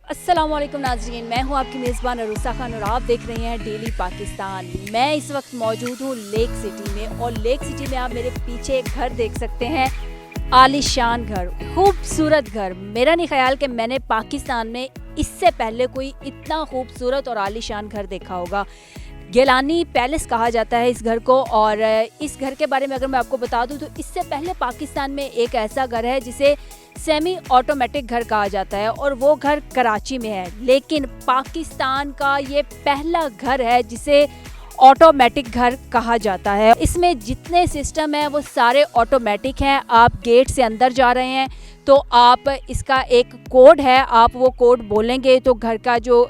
अस्सलाम वालेकुम नाज़रीन, मैं हूं आपकी मेज़बान अरूसा खान और आप देख रहे हैं डेली पाकिस्तान। मैं इस वक्त मौजूद हूं लेक सिटी में और लेक सिटी में आप मेरे पीछे एक घर देख सकते हैं, आलीशान घर, खूबसूरत घर। मेरा नहीं ख्याल कि मैंने पाकिस्तान में इससे पहले कोई इतना खूबसूरत और आलीशान घर देखा होगा। गिलानी पैलेस कहा जाता है इस घर को। और इस घर के बारे में अगर मैं आपको बता दूं तो इससे पहले पाकिस्तान में एक ऐसा घर है जिसे सेमी ऑटोमेटिक घर कहा जाता है और वो घर कराची में है। लेकिन पाकिस्तान का ये पहला घर है जिसे ऑटोमेटिक घर कहा जाता है। इसमें जितने सिस्टम हैं वो सारे ऑटोमेटिक हैं। आप गेट से अंदर जा रहे हैं तो आप इसका एक कोड है, आप वो कोड बोलेंगे तो घर का जो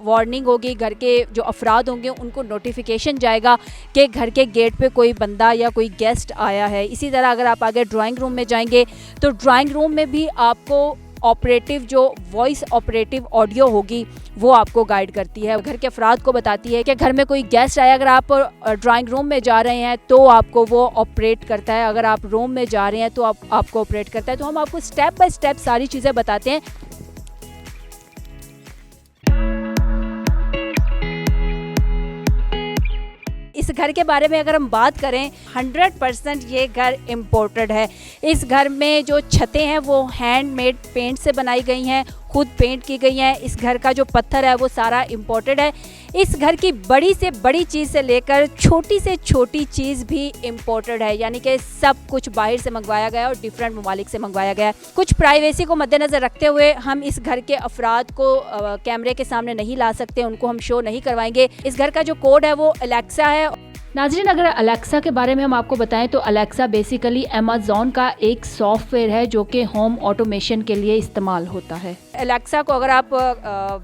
वार्निंग होगी, घर के जो अफराद होंगे उनको नोटिफिकेशन जाएगा कि घर के गेट पे कोई बंदा या कोई गेस्ट आया है। इसी तरह अगर आप आगे ड्राइंग रूम में जाएंगे तो ड्राइंग रूम में भी आपको ऑपरेटिव जो वॉइस ऑपरेटिव ऑडियो होगी वो आपको गाइड करती है, घर के अफराद को बताती है कि घर में कोई गेस्ट आया। अगर आप ड्राइंग रूम में जा रहे हैं तो आपको वो ऑपरेट करता है, अगर आप रूम में जा रहे हैं तो आपको ऑपरेट करता है। तो हम आपको स्टेप बाय स्टेप सारी चीज़ें बताते हैं। इस घर के बारे में अगर हम बात करें 100% ये घर इम्पोर्टेड है। इस घर में जो छतें हैं वो हैंडमेड पेंट से बनाई गई हैं, खुद पेंट की गई हैं। इस घर का जो पत्थर है वो सारा इम्पोर्टेड है। इस घर की बड़ी से बड़ी चीज़ से लेकर छोटी से छोटी चीज़ भी इम्पोर्टेड है, यानी कि सब कुछ बाहर से मंगवाया गया और डिफरेंट ममालिक से मंगवाया गया है। कुछ प्राइवेसी को मद्देनज़र रखते हुए हम इस घर के अफराद को कैमरे के सामने नहीं ला सकते, उनको हम शो नहीं करवाएंगे। इस घर का जो कोड है वो अलेक्सा है। नाज़रीन, अगर अलेक्सा के बारे में हम आपको बताएं तो अलेक्सा बेसिकली अमेज़ॉन का एक सॉफ्टवेयर है जो कि होम ऑटोमेशन के लिए इस्तेमाल होता है। अलेक्सा को अगर आप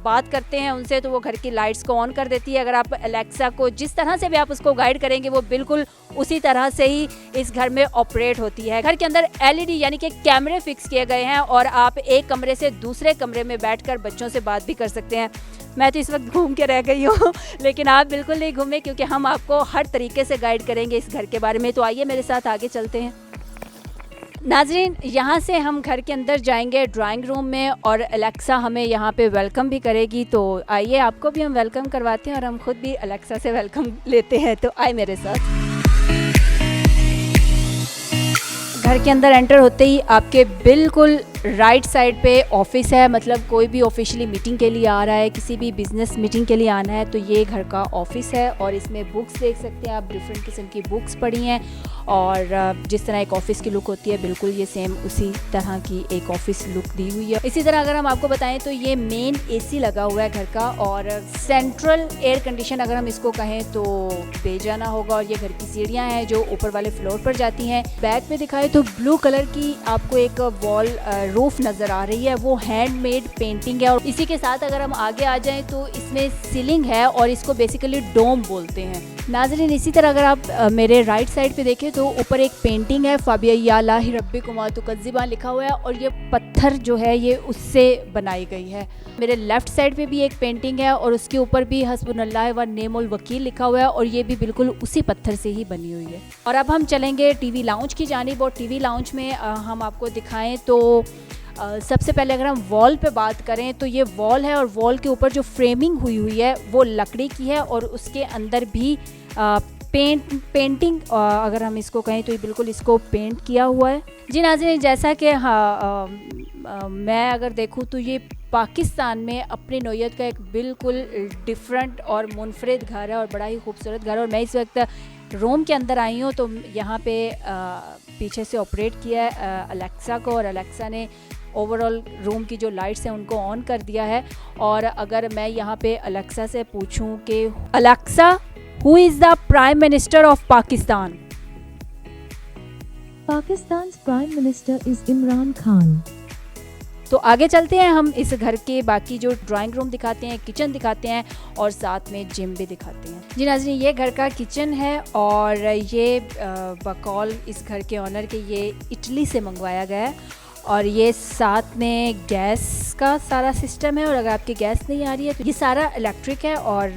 बात करते हैं उनसे तो वो घर की लाइट्स को ऑन कर देती है। अगर आप अलेक्सा को जिस तरह से भी आप उसको गाइड करेंगे वो बिल्कुल उसी तरह से ही इस घर में ऑपरेट होती है। घर के अंदर LED यानी कि कैमरे फिक्स किए गए हैं और आप एक कमरे से दूसरे कमरे में बैठकर बच्चों से बात भी कर सकते हैं। मैं तो इस वक्त घूम के रह गई हूँ लेकिन आप बिल्कुल नहीं घूमें क्योंकि हम आपको हर तरीके से गाइड करेंगे इस घर के बारे में। तो आइए मेरे साथ आगे चलते हैं। नाज़रीन, यहाँ से हम घर के अंदर जाएंगे ड्राइंग रूम में और अलेक्सा हमें यहाँ पे वेलकम भी करेगी। तो आइए आपको भी हम वेलकम करवाते हैं और हम खुद भी अलेक्सा से वेलकम लेते हैं। तो आए मेरे साथ। घर के अंदर एंटर होते ही आपके बिल्कुल राइट साइड पे ऑफिस है, मतलब कोई भी ऑफिशियली मीटिंग के लिए आ रहा है, किसी भी बिज़नेस मीटिंग के लिए आना है तो ये घर का ऑफिस है। और इसमें बुक्स देख सकते हैं आप, डिफरेंट किस्म की बुक्स पढ़ी हैं और जिस तरह एक ऑफिस की लुक होती है बिल्कुल ये सेम उसी तरह की एक ऑफिस लुक दी हुई है। इसी तरह अगर हम आपको बताएं तो ये मेन AC लगा हुआ है घर का और सेंट्रल एयर कंडीशन अगर हम इसको कहें तो बेजाना होगा। और ये घर की सीढ़ियाँ हैं जो ऊपर वाले फ्लोर पर जाती हैं। बैक में दिखाए तो ब्लू कलर की आपको एक वॉल रूफ नज़र आ रही है, वो हैंडमेड पेंटिंग है। और इसी के साथ अगर हम आगे आ जाएं तो इसमें सीलिंग है और इसको बेसिकली डोम बोलते हैं। नाज़रीन, इसी तरह अगर आप मेरे राइट साइड पे देखें तो ऊपर एक पेंटिंग है, फ़ाबिया लाहि रब्बिकुमा तुकज़्ज़िबान लिखा हुआ है और ये पत्थर जो है ये उससे बनाई गई है। मेरे लेफ़्ट साइड पे भी एक पेंटिंग है और उसके ऊपर भी हस्बुनल्लाह व नेमुल वकील लिखा हुआ है और ये भी बिल्कुल उसी पत्थर से ही बनी हुई है। और अब हम चलेंगे TV लाउंज की जानिब और TV लाउंज में हम आपको दिखाएं तो सबसे पहले अगर हम वॉल पे बात करें तो ये वॉल है और वॉल के ऊपर जो फ्रेमिंग हुई है वो लकड़ी की है और उसके अंदर भी पेंटिंग अगर हम इसको कहें तो ये बिल्कुल इसको पेंट किया हुआ है। जी नाज़रीन, जैसा कि मैं अगर देखूँ तो ये पाकिस्तान में अपनी नौयत का एक बिल्कुल डिफरेंट और मुनफरिद घर है और बड़ा ही खूबसूरत घर है। और मैं इस वक्त रूम के अंदर आई हूँ तो यहाँ पे पीछे से ऑपरेट किया है अलेक्सा को और अलेक्सा ने ओवरऑल रूम की जो लाइट्स हैं उनको ऑन कर दिया है। और अगर मैं यहाँ पे अलेक्सा से पूछूं कि Alexa, who is the prime minister of Pakistan? Pakistan's Prime Minister is Imran Khan. तो आगे चलते हैं, हम इस घर के बाकी जो ड्राइंग रूम दिखाते हैं, किचन दिखाते हैं और साथ में जिम भी दिखाते हैं। जी नाज़रीन, ये घर का किचन है और ये बकौल इस घर के ऑनर के ये इटली से मंगवाया गया है और ये साथ में गैस का सारा सिस्टम है, और अगर आपकी गैस नहीं आ रही है तो ये सारा इलेक्ट्रिक है, और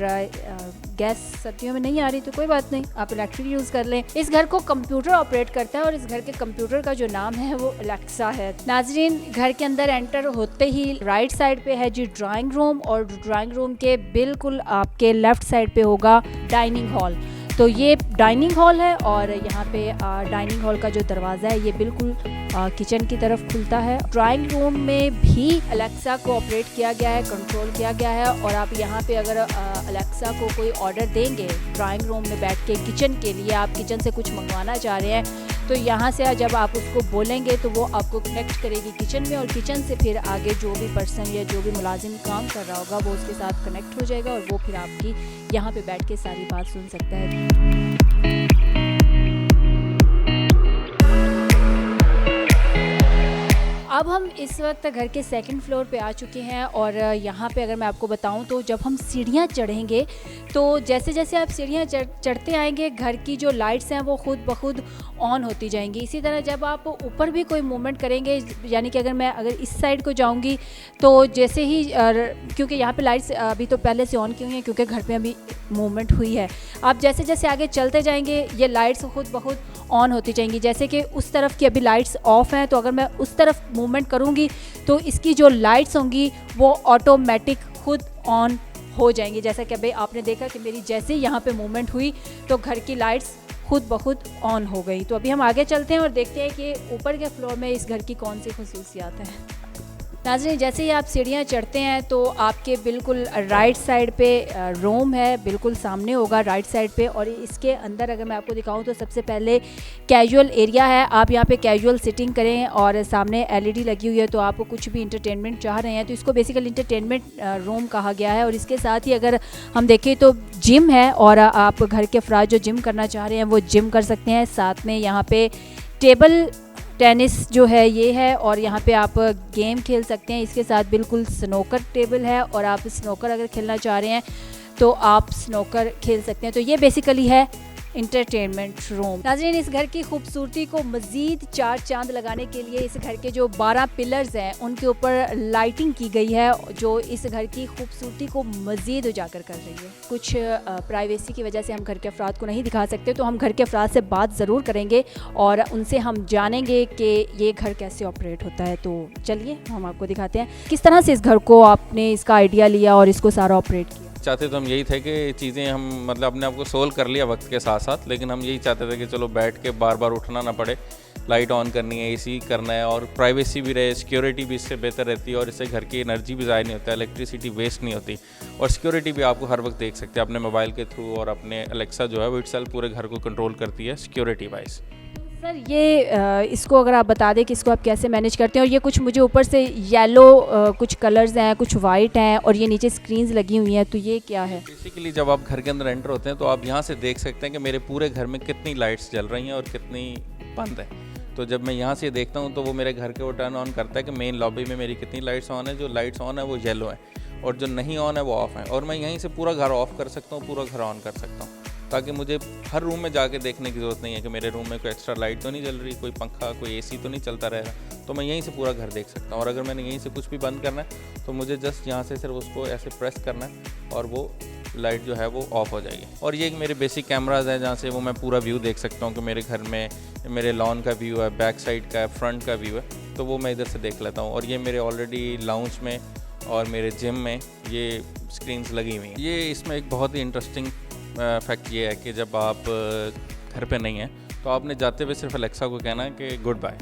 गैस सर्दियों में नहीं आ रही तो कोई बात नहीं, आप इलेक्ट्रिक यूज़ कर लें। इस घर को कंप्यूटर ऑपरेट करता है और इस घर के कंप्यूटर का जो नाम है वो अलेक्सा है। नाजरीन, घर के अंदर एंटर होते ही राइट साइड पे है जी ड्राइंग रूम, और ड्राइंग रूम के बिल्कुल आपके लेफ्ट साइड पे होगा डाइनिंग हॉल। तो ये डाइनिंग हॉल है, और यहाँ पे डाइनिंग हॉल का जो दरवाज़ा है ये बिल्कुल किचन की तरफ खुलता है। ड्राइंग रूम में भी अलेक्सा को ऑपरेट किया गया है, कंट्रोल किया गया है, और आप यहाँ पे अगर अलेक्सा को कोई ऑर्डर देंगे ड्राइंग रूम में बैठ के किचन के लिए, आप किचन से कुछ मंगवाना चाह रहे हैं, तो यहाँ से जब आप उसको बोलेंगे तो वो आपको कनेक्ट करेगी किचन में, और किचन से फिर आगे जो भी पर्सन या जो भी मुलाजिम काम कर रहा होगा वो उसके साथ कनेक्ट हो जाएगा, और वो फिर आपकी यहाँ पे बैठ के सारी बात सुन सकता है। अब हम इस वक्त घर के सेकंड फ्लोर पे आ चुके हैं, और यहाँ पे अगर मैं आपको बताऊँ तो जब हम सीढ़ियाँ चढ़ेंगे तो जैसे जैसे आप सीढ़ियाँ चढ़ते आएंगे घर की जो लाइट्स हैं वो खुद ब खुद ऑन होती जाएंगी। इसी तरह जब आप ऊपर भी कोई मूवमेंट करेंगे, यानी कि अगर इस साइड को जाऊँगी तो जैसे ही क्योंकि यहाँ पे लाइट्स अभी तो पहले से ऑन की हुई हैं क्योंकि घर पे अभी मूवमेंट हुई है, आप जैसे जैसे आगे चलते जाएंगे ये लाइट्स खुद ब खुद ऑन होती जाएंगी। जैसे कि उस तरफ की अभी लाइट्स ऑफ हैं, तो अगर मैं उस तरफ मूवमेंट करूँगी तो इसकी जो लाइट्स होंगी वो ऑटोमेटिक खुद ऑन हो जाएंगी। जैसा कि अभी आपने देखा कि मेरी जैसे ही यहाँ पे मूवमेंट हुई तो घर की लाइट्स खुद ब खुद ऑन हो गई। तो अभी हम आगे चलते हैं और देखते हैं कि ऊपर के फ्लोर में इस घर की कौन सी खुसूसियात हैं। नाज़रीन, जैसे ही आप सीढ़ियाँ चढ़ते हैं तो आपके बिल्कुल राइट साइड पे रूम है, बिल्कुल सामने होगा राइट साइड पे, और इसके अंदर अगर मैं आपको दिखाऊं तो सबसे पहले कैजुअल एरिया है। आप यहाँ पे कैजुअल सिटिंग करें, और सामने एलईडी लगी हुई है, तो आप कुछ भी इंटरटेनमेंट चाह रहे हैं तो इसको बेसिकली इंटरटेनमेंट रूम कहा गया है। और इसके साथ ही अगर हम देखें तो जिम है, और आप घर के अफराद जो जिम करना चाह रहे हैं वो जिम कर सकते हैं। साथ में यहाँ पे टेबल टेनिस जो है ये है, और यहाँ पे आप गेम खेल सकते हैं। इसके साथ बिल्कुल स्नोकर टेबल है, और आप स्नोकर अगर खेलना चाह रहे हैं तो आप स्नोकर खेल सकते हैं। तो ये बेसिकली है इंटरटेनमेंट रूम। नाज़रीन, इस घर की खूबसूरती को मज़ीद चार चांद लगाने के लिए इस घर के जो 12 पिलर्स हैं उनके ऊपर लाइटिंग की गई है, जो इस घर की खूबसूरती को मज़ीद उजागर कर रही है। कुछ प्राइवेसी की वजह से हम घर के अफराद को नहीं दिखा सकते, तो हम घर के अफराद से बात ज़रूर करेंगे और उनसे हम जानेंगे कि ये घर कैसे ऑपरेट होता है। तो चलिए हम आपको दिखाते हैं किस तरह से इस घर को आपने इसका आइडिया लिया और इसको सारा ऑपरेट किया। चाहते तो हम यही थे कि चीज़ें हम मतलब अपने आप को सोल्व कर लिया वक्त के साथ साथ, लेकिन हम यही चाहते थे कि चलो बैठ के बार बार उठना ना पड़े, लाइट ऑन करनी है, एसी करना है, और प्राइवेसी भी रहे, सिक्योरिटी भी इससे बेहतर रहती है, और इससे घर की एनर्जी भी ज़ाया नहीं होता, इलेक्ट्रिसिटी वेस्ट नहीं होती, और सिक्योरिटी भी आपको हर वक्त देख सकते हैं अपने मोबाइल के थ्रू, और अपने अलेक्सा जो है वो इटसेल्फ पूरे घर को कंट्रोल करती है सिक्योरिटी वाइज। सर, ये इसको अगर आप बता दें कि इसको आप कैसे मैनेज करते हैं। और ये कुछ मुझे ऊपर से येलो कुछ कलर्स हैं, कुछ वाइट हैं, और ये नीचे स्क्रीन्स लगी हुई हैं, तो ये क्या है? बेसिकली जब आप घर के अंदर एंटर होते हैं तो आप यहाँ से देख सकते हैं कि मेरे पूरे घर में कितनी लाइट्स जल रही हैं और कितनी बंद है। तो जब मैं यहाँ से देखता हूँ तो वो मेरे घर के वो टर्न ऑन करता है कि मेन लॉबी में मेरी कितनी लाइट्स ऑन है। जो लाइट्स ऑन है वो येलो है, और जो नहीं ऑन है वो ऑफ है, और मैं यहीं से पूरा घर ऑफ कर सकता हूँ, पूरा घर ऑन कर सकता हूँ, ताकि मुझे हर रूम में जाके देखने की ज़रूरत नहीं है कि मेरे रूम में कोई एक्स्ट्रा लाइट तो नहीं जल रही, कोई पंखा, कोई एसी तो नहीं चलता रह रहा। तो मैं यहीं से पूरा घर देख सकता हूँ, और अगर मैंने यहीं से कुछ भी बंद करना है तो मुझे जस्ट यहाँ से सिर्फ उसको ऐसे प्रेस करना है और वो लाइट जो है वो ऑफ हो जाएगी। और ये मेरे बेसिक कैमराज हैं जहाँ से वो मैं पूरा व्यू देख सकता हूँ कि मेरे घर में मेरे लॉन का व्यू है, बैक साइड का है, फ्रंट का व्यू है, तो वो मैं इधर से देख लेता हूँ। और ये मेरे ऑलरेडी लाउंज में और मेरे जिम में ये स्क्रीन्स लगी हुई हैं। ये इसमें एक बहुत ही इंटरेस्टिंग फैक्ट ये है कि जब आप घर पे नहीं हैं तो आपने जाते हुए सिर्फ अलेक्सा को कहना है कि गुड बाय।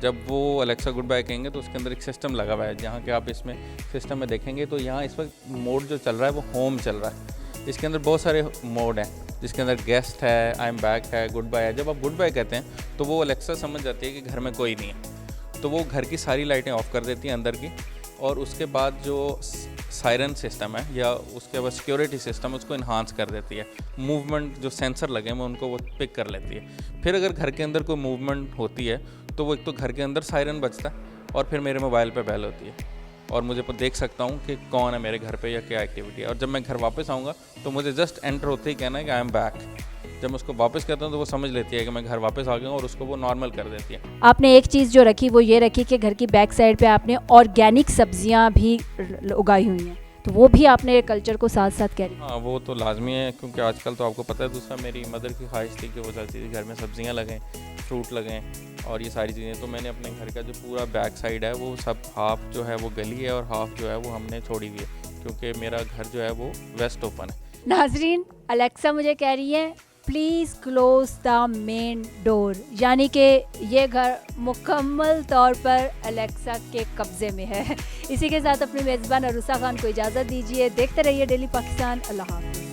जब वो अलेक्सा गुड बाय कहेंगे तो उसके अंदर एक सिस्टम लगा हुआ है, जहाँ के आप इसमें सिस्टम में देखेंगे तो यहाँ इस वक्त मोड जो चल रहा है वो होम चल रहा है। इसके अंदर बहुत सारे मोड हैं, जिसके अंदर गेस्ट है, आई एम बैक है, गुड बाय है। जब आप गुड बाय कहते हैं तो वो अलेक्सा समझ जाती है कि घर में कोई नहीं है, तो वो घर की सारी लाइटें ऑफ कर देती हैं अंदर की, और उसके बाद जो सायरन सिस्टम है या उसके बाद सिक्योरिटी सिस्टम उसको इन्हांस कर देती है। मूवमेंट जो सेंसर लगे हैं उनको वो पिक कर लेती है। फिर अगर घर के अंदर कोई मूवमेंट होती है तो वो एक तो घर के अंदर सायरन बजता है, और फिर मेरे मोबाइल पे बेल होती है, और मुझे देख सकता हूँ कि कौन है मेरे घर पे या क्या एक्टिविटी है। और जब मैं घर वापस आऊँगा तो मुझे जस्ट एंटर होते ही कहना है कि आई एम बैक। जब मैं उसको वापस कहता हूँ तो वो समझ लेती है कि मैं घर वापस आ गया हूँ और उसको वो नॉर्मल कर देती है। आपने एक चीज़ जो रखी वो ये रखी कि घर की बैक साइड पे आपने ऑर्गेनिक सब्जियां भी उगाई हुई हैं, तो वो भी आपने कल्चर को साथ साथ कैरी। हाँ, वो तो लाजमी है, क्योंकि आजकल तो आपको पता है, दूसरा मेरी मदर की ख्वाहिश थी कि वो चाहती थी घर में सब्जियां लगें, फ्रूट लगें और ये सारी चीज़ें। तो मैंने अपने घर का जो पूरा बैक साइड है वो सब हाफ जो है वो गली है और हाफ जो है वो हमने छोड़ी हुई है, क्योंकि मेरा घर जो है वो वेस्ट ओपन है। नाजरीन, अलेक्सा मुझे कह रही है please close the main door, यानी कि ये घर मुकम्मल तौर पर अलेक्सा के कब्ज़े में है। इसी के साथ अपने मेज़बान अरूसा खान को इजाज़त दीजिए। देखते रहिए डेली पाकिस्तान। अल्लाह हाफ़िज़।